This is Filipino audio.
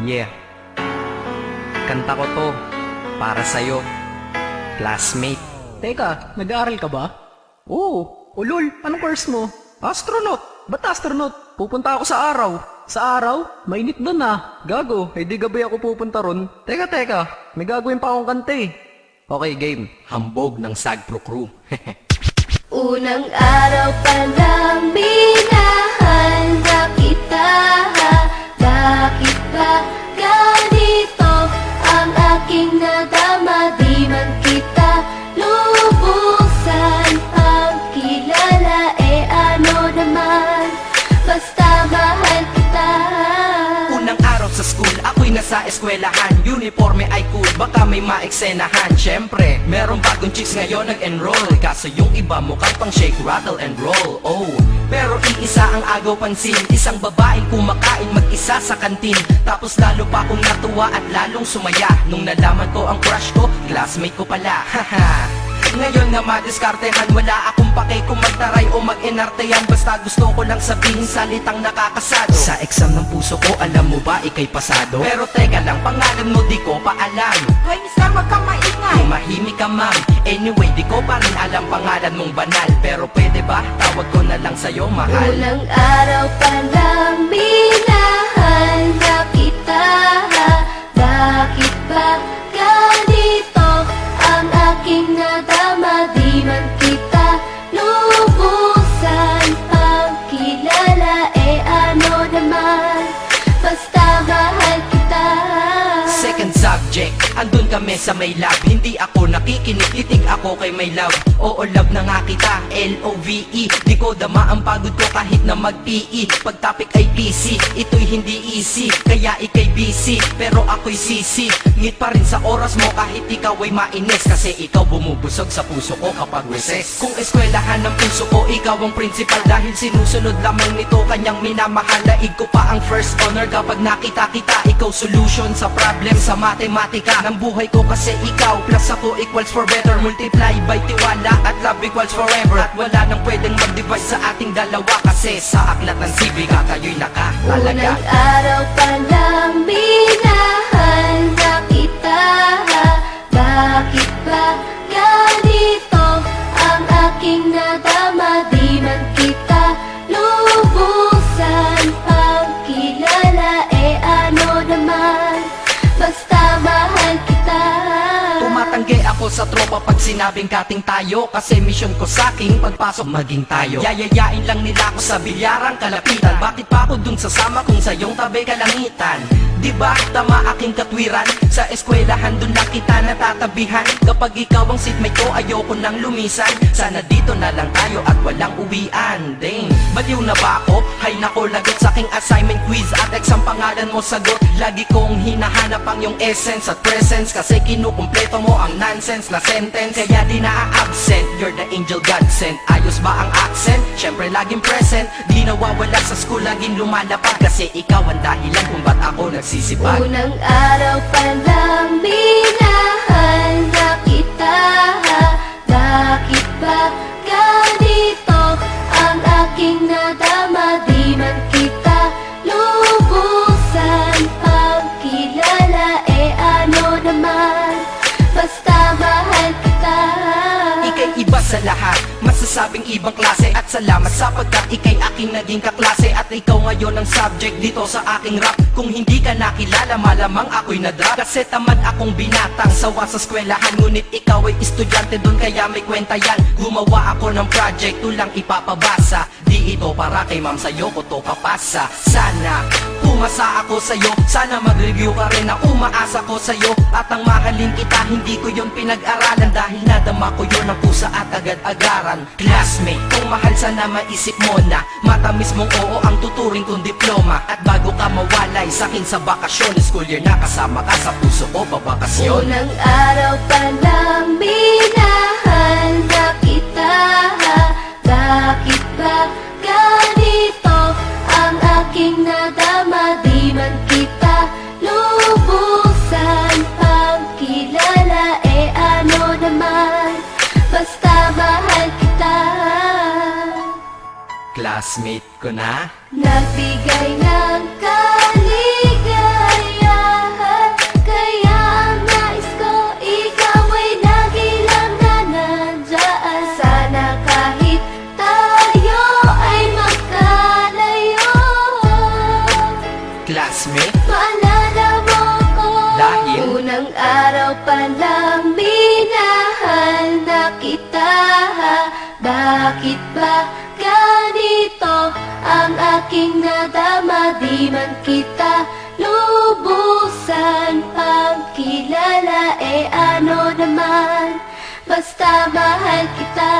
Yeah, kanta ko to para sa'yo, classmate. Teka, nag-aaral ka ba? Oo. Ulol, anong course mo? Astronaut. Ba't astronaut? Pupunta ako sa araw. Sa araw? Mainit doon ah. Gago, di gabi ako pupunta ron. Teka, may gagawin pa akong kanta eh. Okay, game. Hambog ng Sagpro Crew. Unang araw pa lang minahal na kita. Bakit ba ganito ang aking nadama? Di man kita lubusan ang kilala. Ano naman, basta mahal kita. Unang araw sa school, ako'y nasa eskwelahan. Uniforme ay cool, baka may maeksenahan. Syempre, merong bagong chicks ngayon nag-enroll. Kaso yung iba mukhang pang shake, rattle and roll. Oh, pero iisa ang agaw pansin. Isang babaeng kumakain mag-isa sa kantin. Tapos lalo pa akong natuwa at lalong sumaya nung nalaman ko ang crush ko, classmate ko pala. Haha. Ngayon nga madiskartehan, wala akong pake kung magtaray o mag-enartehan. Basta gusto ko lang sabihin salitang nakakasado. Sa exam ng puso ko, alam mo ba ikay pasado? Pero teka lang, pangalan mo di ko pa alam. Hoy, mister, wag kang maingay. Tumahimik ka ma'am. Anyway, di ko pa rin alam pangalan mong banal. Pero pwede ba, tawag ko na lang sa'yo mahal. Unang araw pa lang minahal na kita. Bakit ba ganito ang aking nadama? Di man kita lubusan ang kilala. Ano naman, basta mahal kita. Second subject, andun kami sa may lab. Hindi ako nakikinig, titig ako kay may love. Oo, love na nga kita, L-O-V-E. Di ko dama ang pagod ko kahit na mag-PE. Pag topic ay PC, ito'y hindi easy. Kaya ikay busy, pero ako'y sisi. Ngit pa rin sa oras mo kahit ikaw ay mainis. Kasi ikaw bumubusog sa puso ko kapag recess. Kung eskwelahan ng puso ko, ikaw ang principal. Dahil sinusunod lamang nito kanyang minamahal. Laig ko pa ang first honor kapag nakita kita. Ikaw solution sa problem sa matematika ng buhay ko. Kasi ikaw plus ako equals for better. Multiply by tiwala at love equals forever. At wala nang pwedeng mag-divide sa ating dalawa. Kasi sa aklat ng sibiga tayo'y nakatalaga. Unang araw pa lang minahal na kita. Bakit ba ganito ang aking nadama? Di man kita lubusan ang kilala. Ano naman, basta mahal kita. Tumatanggi ako sa tropa pag sinabing kating tayo. Kasi mission ko sa'king pagpasok maging tayo. Yayayain lang nila ako sa bilyarang kalapitan. Bakit pa ako dun sasama kung sa iyong tabi kalangitan? Diba tama aking katwiran? Sa eskwelahan dun lang kita natatabihan. Kapag ikaw ang seatmate ko, ayoko nang lumisan. Sana dito na lang tayo at walang uwian. Dang, baliw na ba ako? Hay nako, lagot sa aking assignment quiz at exam pangalan mo sagot. Lagi kong hinahanap ang yung essence at presence. Kasi kinukumpleto mo ang nonsense na sentence. Kaya di na-absent, you're the angel God sent. Ayos ba ang accent? Syempre laging present. Di nawawala sa school, laging lumalapag. Kasi ikaw ang dahilan kung ba't ako nagsisipag. Unang araw pa lang minahal na kita. Bakit ba ganito ang aking nadama? Di man kita lubusan ang kilala. Ano naman, basta mahal kita. Ika'y iba sa lahat, masasabing ibang klase. At salamat sapagkat ika'y aking naging kaklase. At ikaw ngayon ang subject dito sa aking rap. Kung hindi ka nakilala, malamang ako'y na-drop. Kasi tamad akong binatang sawa sa eskwelahan. Ngunit ikaw ay estudyante dun, kaya may kwenta yan. Gumawa ako ng project, tulang ipapabasa. Di ito para kay ma'am, sa'yo ko to papasa. Sana pumasa ako sa'yo, sana mag-review ka rin na umaasa ko sa'yo. At ang mahalin kita, hindi ko yun pinag-aralan. Dahil nadama ko yun ang pusa at agad-agaran. Classmate, kung mahal sana maisip mo na matamis mong oo ang tuturing kong diploma. At bago ka mawalay sa'kin sa bakasyon, school year na kasama ka sa puso ko pabakasyon. Unang araw pa lang minahal na kita. Bakit ba ganito ang aking nadama? Di man kita lubusan ang kilala. Ano naman, basta mahal kita. Classmate ko na. Nagbigay ng kaligaya. Bakit ba ganito ang aking nadama? Di man kita lubusan pagkilala, ano naman, basta mahal kita.